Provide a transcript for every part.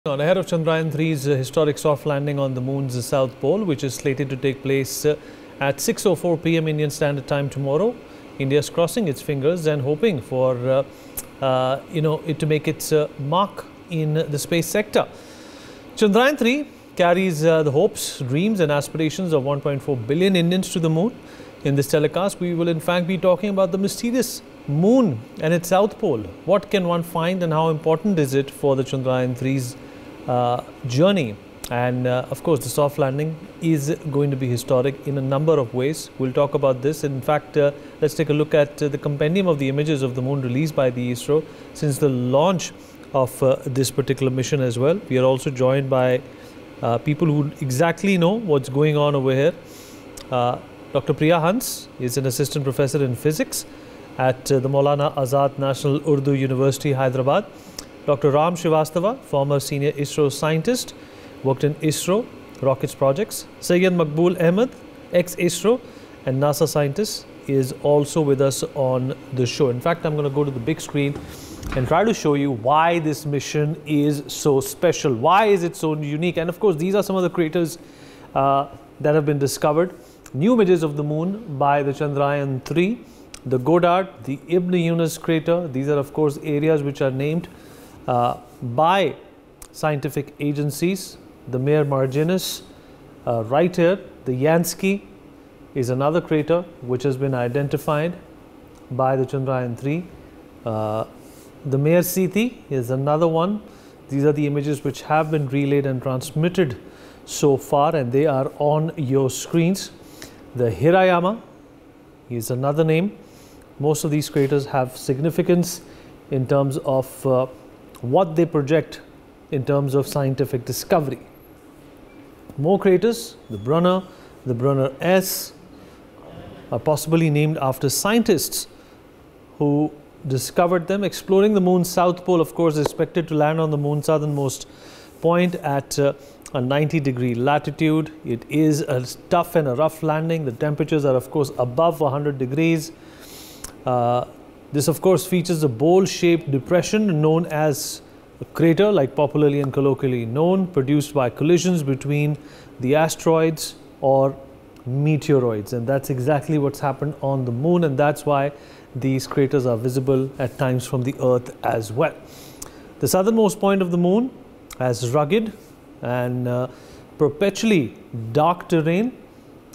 Ahead of Chandrayaan-3's historic soft landing on the moon's south pole, which is slated to take place at 6:04 p.m. Indian Standard Time tomorrow, India is crossing its fingers and hoping for it to make its mark in the space sector. Chandrayaan-3 carries the hopes, dreams and aspirations of 1.4 billion Indians to the moon. In this telecast, we will in fact be talking about the mysterious moon and its south pole. What can one find and how important is it for the Chandrayaan-3's journey? And of course, the soft landing is going to be historic in a number of ways. We'll talk about this. In fact, let's take a look at the compendium of the images of the moon released by the ISRO since the launch of this particular mission as well. We are also joined by people who exactly know what's going on over here. Dr. Priya Hans is an assistant professor in physics at the Maulana Azad National Urdu University, Hyderabad. Dr. Ram Srivastava, former senior ISRO scientist, worked in ISRO rockets projects. Syed Maqbool Ahmed, ex-ISRO and NASA scientist, is also with us on the show. In fact, I'm going to go to the big screen and try to show you why this mission is so special. Why is it so unique? And of course, these are some of the craters that have been discovered. New images of the moon by the Chandrayaan-3, the Goddard, the Ibn Yunus crater. These are of course areas which are named by scientific agencies. The Mare Marginis, right here, the Yansky is another crater which has been identified by the Chandrayaan-3. The Mare Siti is another one. These are the images which have been relayed and transmitted so far, and they are on your screens. The Hirayama is another name. Most of these craters have significance in terms of what they project in terms of scientific discovery. More craters, the Brunner S, are possibly named after scientists who discovered them. Exploring the moon's south pole, of course, is expected to land on the moon's southernmost point at a 90-degree latitude. It is a tough and a rough landing. The temperatures are of course above 100 degrees. This of course features a bowl-shaped depression known as a crater, like popularly and colloquially known, produced by collisions between the asteroids or meteoroids. And that's exactly what's happened on the moon, and that's why these craters are visible at times from the Earth as well. The southernmost point of the moon has rugged and perpetually dark terrain,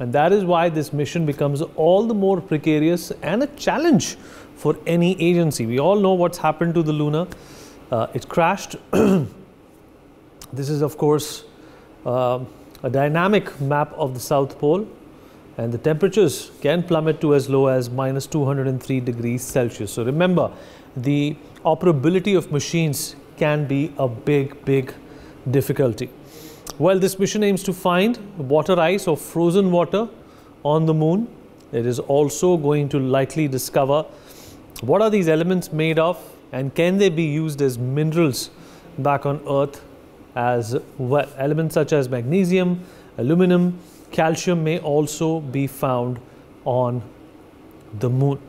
and that is why this mission becomes all the more precarious and a challenge for any agency. We all know what's happened to the Luna. It crashed. This is of course a dynamic map of the South Pole, and the temperatures can plummet to as low as minus 203 degrees Celsius. So remember, the operability of machines can be a big difficulty. Well, this mission aims to find water ice or frozen water on the moon. It is also going to likely discover what are these elements made of, and can they be used as minerals back on Earth as well. Elements such as magnesium, aluminum, calcium may also be found on the moon.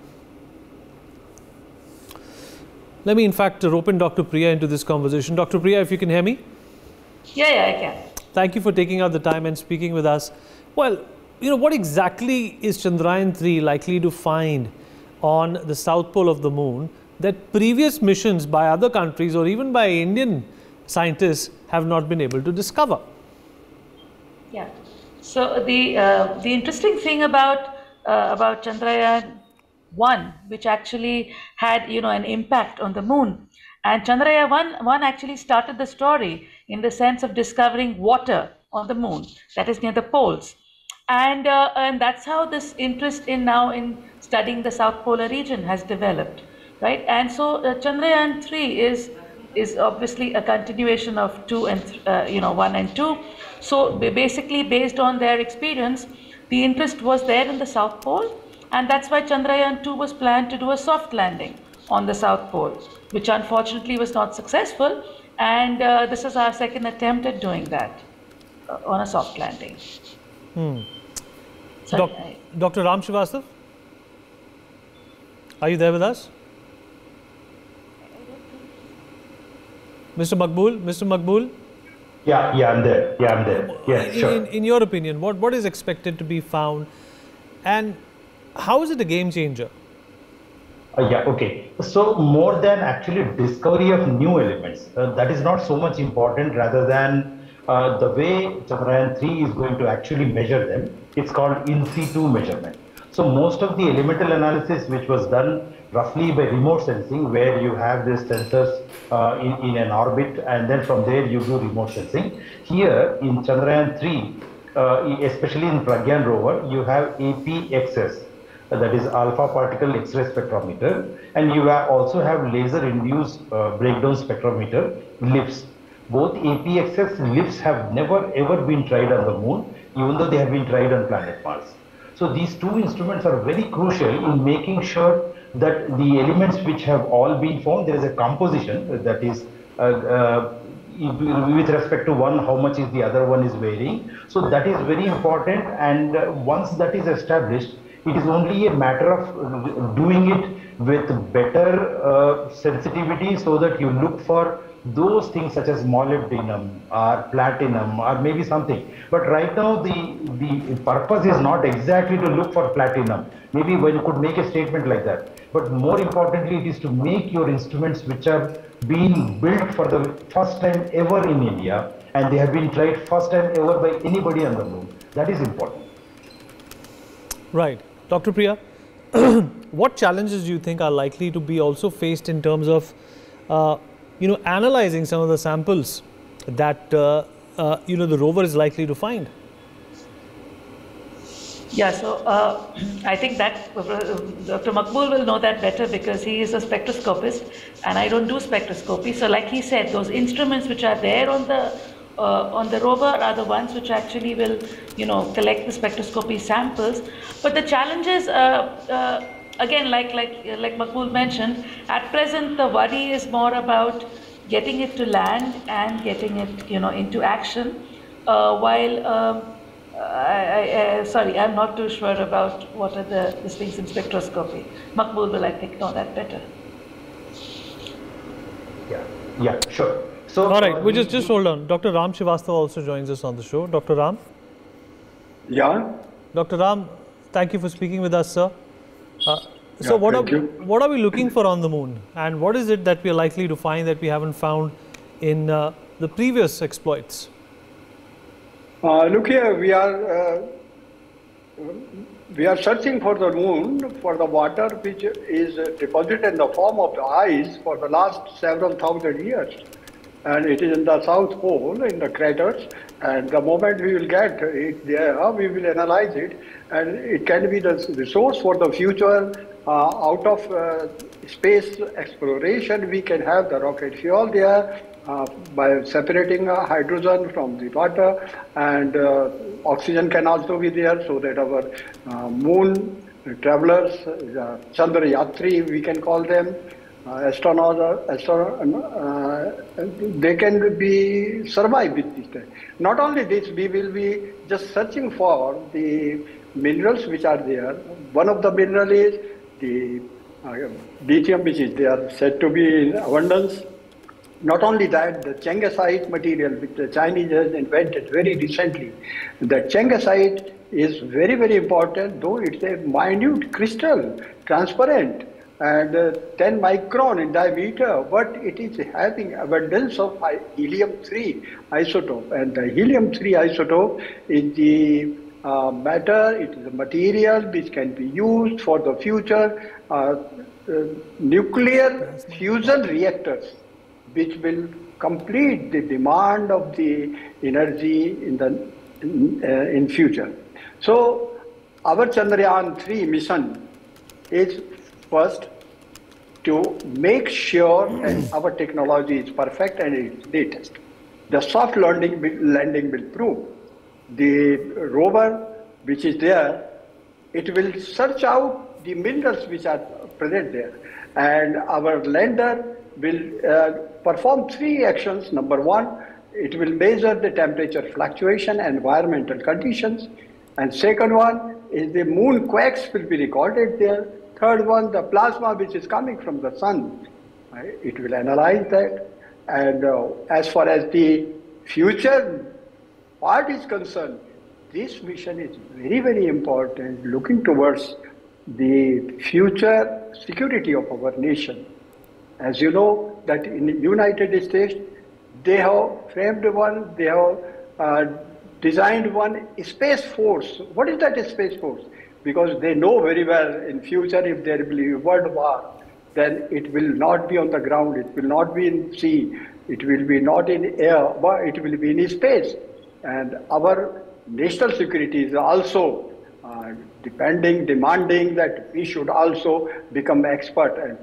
Let me in fact rope in Dr. Priya into this conversation. Dr. Priya, if you can hear me? Yeah, I can. Thank you for taking out the time and speaking with us. Well, what exactly is Chandrayaan-3 likely to find on the south pole of the moon that previous missions by other countries or even by Indian scientists have not been able to discover? Yeah. So the interesting thing about Chandrayaan-1, which actually had an impact on the moon, and Chandrayaan-1 actually started the story in the sense of discovering water on the moon, that is near the poles, and that's how this interest in studying the South Polar region has developed, right? And so Chandrayaan-3 is obviously a continuation of 2 and 1 and 2. So basically, based on their experience, the interest was there in the South Pole, and that's why Chandrayaan-2 was planned to do a soft landing on the South Pole, which unfortunately was not successful, and this is our second attempt at doing that on a soft landing. Dr. Ram Srivastava, are you there with us? Mr. Maqbool, Yeah, I'm there. Yeah, I'm there. Yeah, sure. In your opinion, what is expected to be found, and how is it a game changer? Yeah, okay. So more than actually discovery of new elements, that is not so much important rather than the way Chandrayaan-3 is going to actually measure them. It's called in situ measurement. So most of the elemental analysis which was done roughly by remote sensing, where you have these sensors in an orbit and then from there you do remote sensing. Here in Chandrayaan-3, especially in Pragyan rover, you have APXS, that is alpha particle X-ray spectrometer, and you also have laser induced breakdown spectrometer LIFS. Both APXS LIFS have never ever been tried on the moon, even though they have been tried on planet Mars. So these two instruments are very crucial in making sure that the elements which have all been found, there is a composition that is with respect to one, how much is the other one is varying. So that is very important, and once that is established, it is only a matter of doing it with better sensitivity, so that you look for those things such as molybdenum or platinum or maybe something. But right now the purpose is not exactly to look for platinum. Maybe one could make a statement like that. But more importantly, it is to make your instruments which are being built for the first time ever in India, and they have been tried first time ever by anybody on the moon. That is important. Right. Dr. Priya, what challenges do you think are likely to be also faced in terms of, analyzing some of the samples that, the rover is likely to find? Yeah, so I think that Dr. Makbul will know that better because he is a spectroscopist and I don't do spectroscopy. So like he said, those instruments which are there on the rover are the ones which actually will, collect the spectroscopy samples. But the challenges, again, like Makbul mentioned, at present the worry is more about getting it to land and getting it, into action, while. Sorry, I'm not too sure about what are the things in spectroscopy. Makbul will, I think, know that better. Yeah, sure. So, all right, we just hold on. Dr. Ram Srivastava also joins us on the show. Dr. Ram? Yeah. Dr. Ram, thank you for speaking with us, sir. So what are we looking for on the moon? And what is it that we are likely to find that we haven't found in the previous exploits? Look here, we are searching for the moon, for the water which is deposited in the form of the ice for the last several thousand years. And it is in the South Pole, in the craters. And the moment we will get it there, we will analyze it. And it can be the resource for the future. Out of space exploration, we can have the rocket fuel there. By separating hydrogen from the water, and oxygen can also be there, so that our moon travelers, Chandrayaan-3 we can call them, astronauts, they can be survive with this. Not only this, we will be just searching for the minerals which are there. One of the minerals is the lithium, which is there said to be in abundance. Not only that, the Changasite material, which the Chinese has invented very recently, the Changasite is very, very important, though it's a minute crystal, transparent, and 10 micron in diameter, but it is having abundance of helium-3 isotope. And the helium-3 isotope is the matter, it is a material which can be used for the future nuclear fusion reactors, which will complete the demand of the energy in future. So our Chandrayaan-3 mission is first to make sure that our technology is perfect and it's latest. The soft landing will prove. The rover which is there, it will search out the minerals which are present there, and our lander will perform 3 actions. Number 1, it will measure the temperature fluctuation and environmental conditions. And second one is the moon quakes will be recorded there. Third one, the plasma which is coming from the sun. It will analyze that. And as far as the future part is concerned, this mission is very, very important, looking towards the future security of our nation. As you know, that in the United States, they have framed one, they have designed one space force. What is that space force? Because they know very well in future if there will be a world war, then it will not be on the ground, it will not be in sea, it will be not in air, but it will be in space. And our national security is also demanding that we should also become expert. And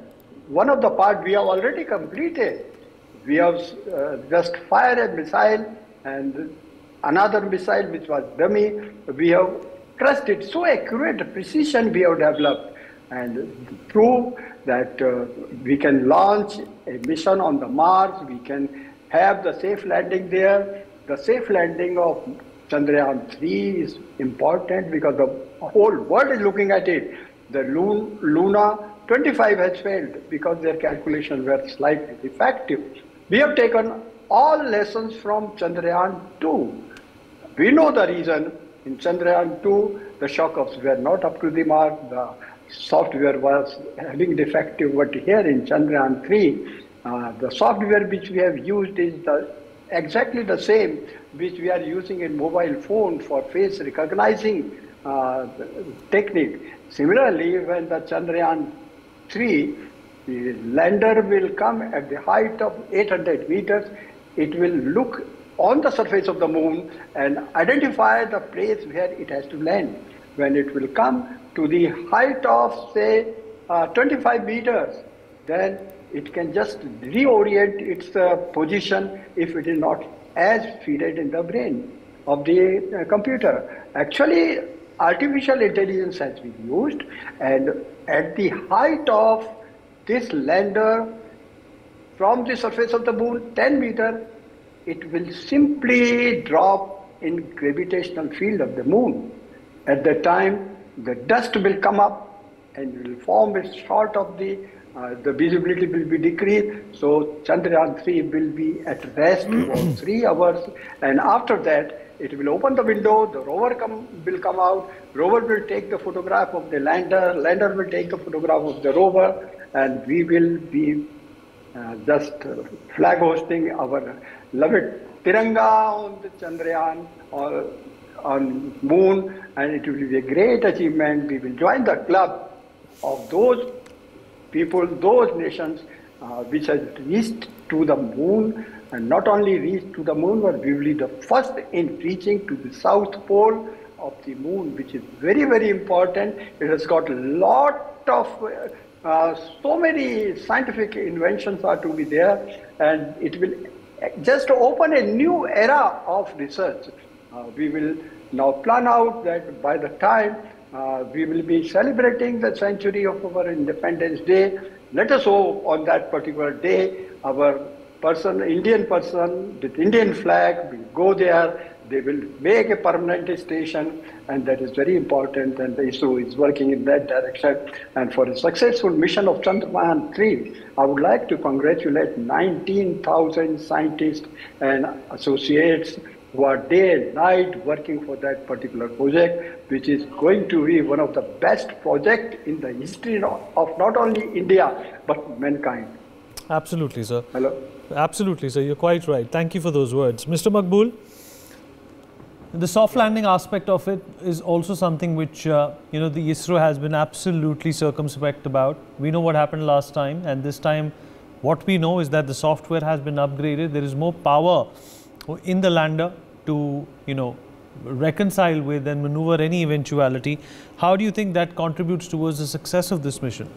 one of the part we have already completed. We have just fired a missile, and another missile which was dummy, we have crushed it. So accurate precision we have developed, and prove that we can launch a mission on the Mars, we can have the safe landing there. The safe landing of Chandrayaan-3 is important because the whole world is looking at it. The Luna 25 has failed because their calculations were slightly defective. We have taken all lessons from Chandrayaan-2. We know the reason. In Chandrayaan-2, the shocks were not up to the mark. The software was having defective. But here in Chandrayaan-3, the software which we have used is exactly the same which we are using in mobile phone for face recognizing technique. Similarly, when the Chandrayaan-3, the lander will come at the height of 800 meters, it will look on the surface of the moon and identify the place where it has to land. When it will come to the height of, say, 25 meters, then it can just reorient its position if it is not as fed in the brain of the computer. Actually, artificial intelligence has been used, and at the height of this lander from the surface of the moon, 10 meters, it will simply drop in gravitational field of the moon. At that time, the dust will come up and will form a sort of the visibility will be decreased. So Chandrayaan-3 will be at rest for 3 hours, and after that, it will open the window, the rover will come out, rover will take the photograph of the lander, lander will take the photograph of the rover, and we will be just flag hosting our beloved Tiranga on the Chandrayaan or on moon, and it will be a great achievement. We will join the club of those people, those nations which has reached to the moon, and not only reached to the moon, but we will be the first in reaching to the south pole of the moon, which is very, very important. It has got a lot of so many scientific inventions are to be there, and it will just open a new era of research. We will now plan out that by the time we will be celebrating the century of our Independence Day, let us hope on that particular day our Indian person with Indian flag will go there. They will make a permanent station, and that is very important, and the ISRO is working in that direction. And for a successful mission of Chandrayaan-3, I would like to congratulate 19,000 scientists and associates who are day and night working for that particular project, which is going to be one of the best projects in the history of not only India, but mankind. Absolutely, sir. Hello? Absolutely, sir. You're quite right. Thank you for those words. Mr. Maqbool, the soft landing aspect of it is also something which, the ISRO has been absolutely circumspect about. We know what happened last time, and this time what we know is that the software has been upgraded. There is more power in the lander to, reconcile with and maneuver any eventuality. How do you think that contributes towards the success of this mission?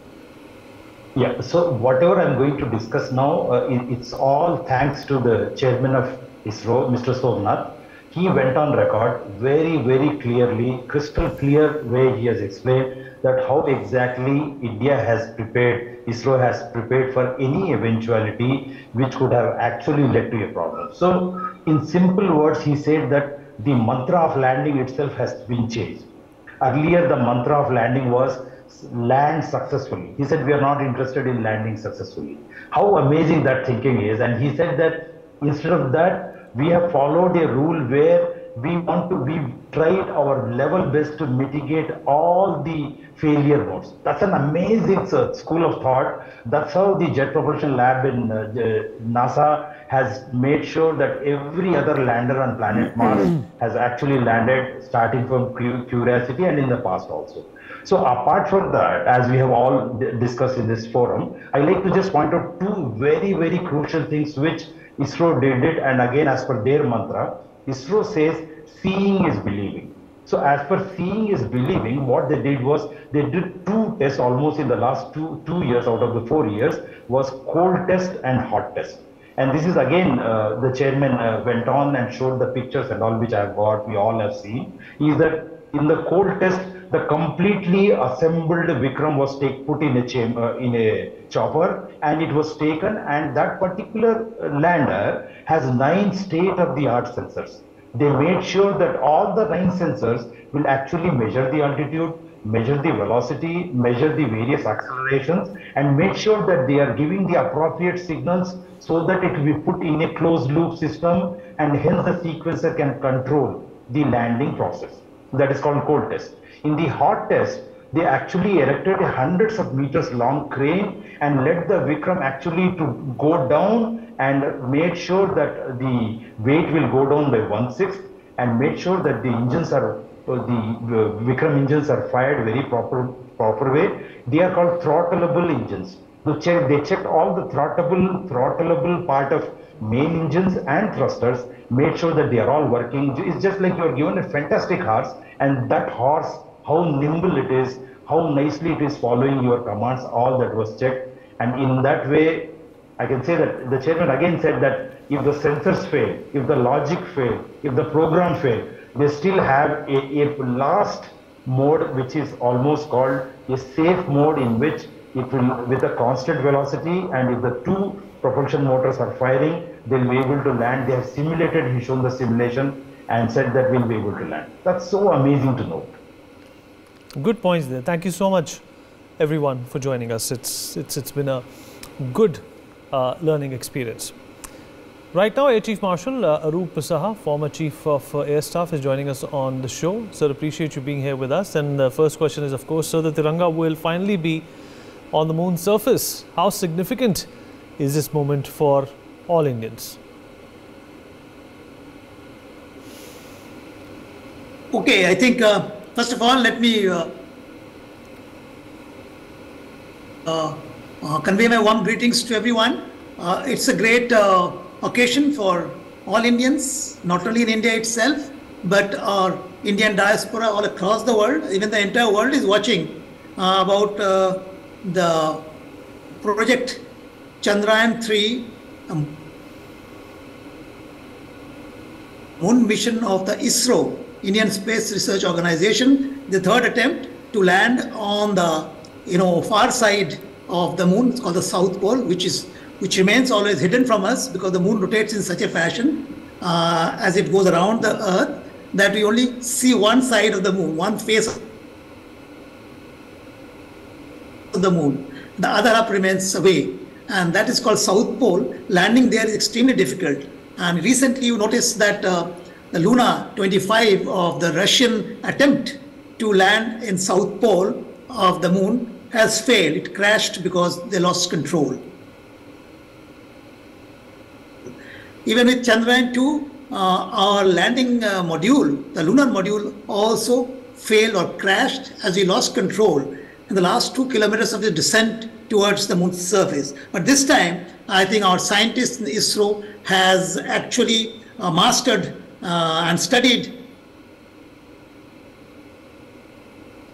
Yeah, so whatever I'm going to discuss now, it's all thanks to the chairman of ISRO, Mr. Somnath. He went on record very, very clearly, crystal clear way he has explained that how exactly India has prepared, ISRO has prepared for any eventuality which could have actually led to a problem. So in simple words, he said that the mantra of landing itself has been changed. Earlier, the mantra of landing was land successfully. He said we are not interested in landing successfully. How amazing that thinking is. And he said that instead of that, we have followed a rule where we've tried our level best to mitigate all the failure modes. That's an amazing school of thought. That's how the Jet Propulsion Lab in NASA has made sure that every other lander on planet Mars has actually landed, starting from Curiosity and in the past also. So apart from that, as we have all discussed in this forum, I like to just point out two very, very crucial things which ISRO did it, and again, as per their mantra, ISRO says seeing is believing. So as per seeing is believing, what they did was they did two tests almost in the last two years out of the 4 years, was cold test and hot test. And this is again, the chairman went on and showed the pictures and all which I have got, we all have seen, is that in the cold test, the completely assembled Vikram was put in a chamber, in a chopper, and it was taken, and that particular lander has 9 state-of-the-art sensors. They made sure that all the 9 sensors will actually measure the altitude, measure the velocity, measure the various accelerations, and make sure that they are giving the appropriate signals so that it will be put in a closed loop system, and hence the sequencer can control the landing process. That is called cold test. In the hot test, they actually erected a hundreds of meters long crane and let the Vikram actually to go down and made sure that the weight will go down by 1/6 and made sure that the engines are, the Vikram engines are fired very proper way. They are called throttleable engines. They checked all the throttleable part of main engines and thrusters, made sure that they are all working. It's just like you are given a fantastic horse, and that horse, how nimble it is, how nicely it is following your commands, all that was checked. And in that way, I can say that the chairman again said that if the sensors fail, if the logic fail, if the program fail, they still have a last mode, which is almost called a safe mode, in which it will, with a constant velocity, and if the 2 propulsion motors are firing, they'll be able to land. They have simulated, he's shown the simulation and said that we'll be able to land. That's so amazing to note. Good points there. Thank you so much, everyone, for joining us. It's been a good learning experience. Right now, Air Chief Marshal Arup Saha, former Chief of Air Staff, is joining us on the show. Sir, appreciate you being here with us. And the first question is, of course, sir, the Tiranga will finally be on the moon's surface. How significant is this moment for all Indians? Okay, I think first of all, let me convey my warm greetings to everyone. It's a great occasion for all Indians, not only in India itself, but our Indian diaspora all across the world. Even the entire world is watching about the project Chandrayaan-3 moon mission of the ISRO, Indian Space Research Organization, the third attempt to land on the far side of the moon. It's called the South Pole, which remains always hidden from us because the moon rotates in such a fashion as it goes around the Earth that we only see one side of the moon, one face of the moon. The other half remains away, and that is called South Pole. Landing there is extremely difficult. And recently you noticed that the Luna 25 of the Russian attempt to land in South Pole of the moon has failed. It crashed because they lost control. Even with Chandrayaan-2, our landing module, the lunar module, also failed or crashed as we lost control in the last 2 kilometers of the descent towards the moon's surface. But this time, I think our scientists in ISRO has actually mastered and studied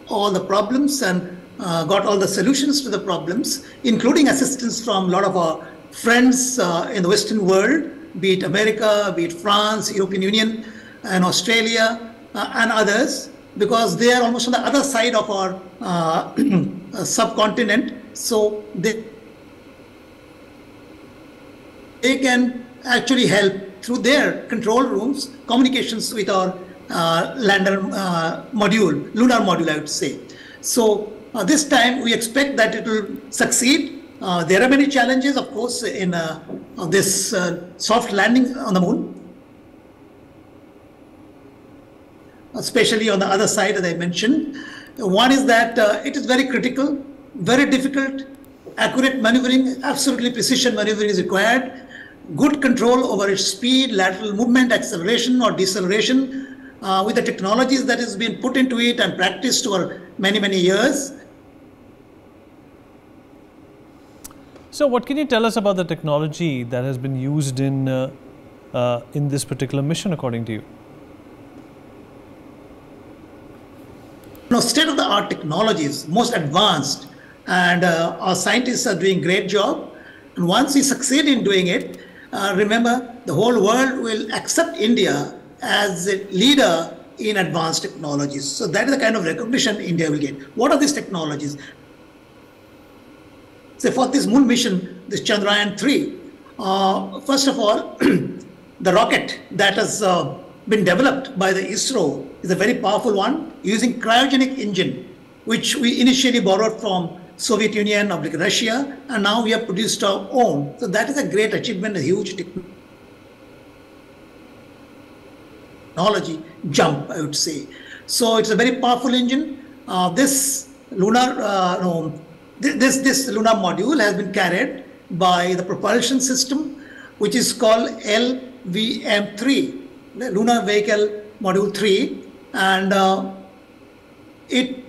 all the problems and got all the solutions to the problems, including assistance from a lot of our friends in the Western world, be it America, be it France, European Union, and Australia, and others, because they are almost on the other side of our subcontinent. So they can actually help through their control rooms, communications with our lander module, lunar module, I would say. So this time we expect that it will succeed. There are many challenges, of course, in this soft landing on the moon. especially on the other side, as I mentioned. One is that it is very critical, very difficult, accurate maneuvering, absolutely precision maneuvering is required, good control over its speed, lateral movement, acceleration or deceleration, with the technologies that has been put into it and practiced over many, many years. So what can you tell us about the technology that has been used in this particular mission, according to you? State-of-the-art technologies, most advanced, and our scientists are doing a great job. And once we succeed in doing it, remember, the whole world will accept India as a leader in advanced technologies. So that is the kind of recognition India will get. What are these technologies? So for this moon mission, this Chandrayaan-3, first of all, the rocket that has been developed by the ISRO is a very powerful one using cryogenic engine, which we initially borrowed from Soviet Union, Russia, and now we have produced our own. So that is a great achievement, a huge technology jump, I would say. So it's a very powerful engine. This lunar module has been carried by the propulsion system, which is called LVM3, Lunar Vehicle Module 3, and it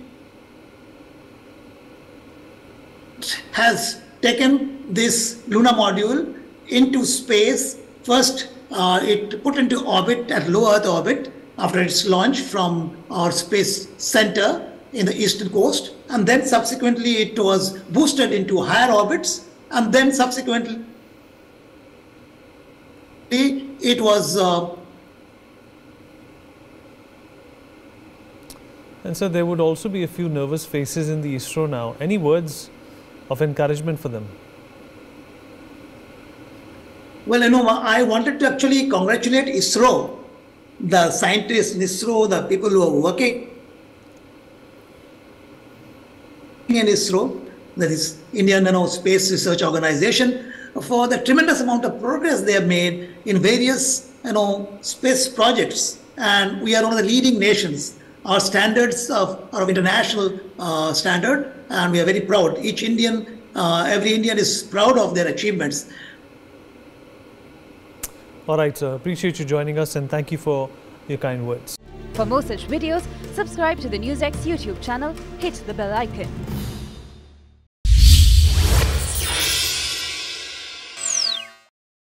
has taken this lunar module into space. First, it put into orbit at low Earth orbit after its launch from our space center in the eastern coast, and then subsequently it was boosted into higher orbits, and then subsequently it was And so there would also be a few nervous faces in the ISRO now. Any words of encouragement for them? Well, I wanted to actually congratulate ISRO, the scientists in ISRO, the people who are working in ISRO, that is Indian Space Research Organization, for the tremendous amount of progress they have made in various space projects, and we are one of the leading nations. Our standards are of international standard, and we are very proud. Each Indian, every Indian is proud of their achievements. All right, sir. Appreciate you joining us, and thank you for your kind words. For more such videos, subscribe to the NewsX YouTube channel, hit the bell icon.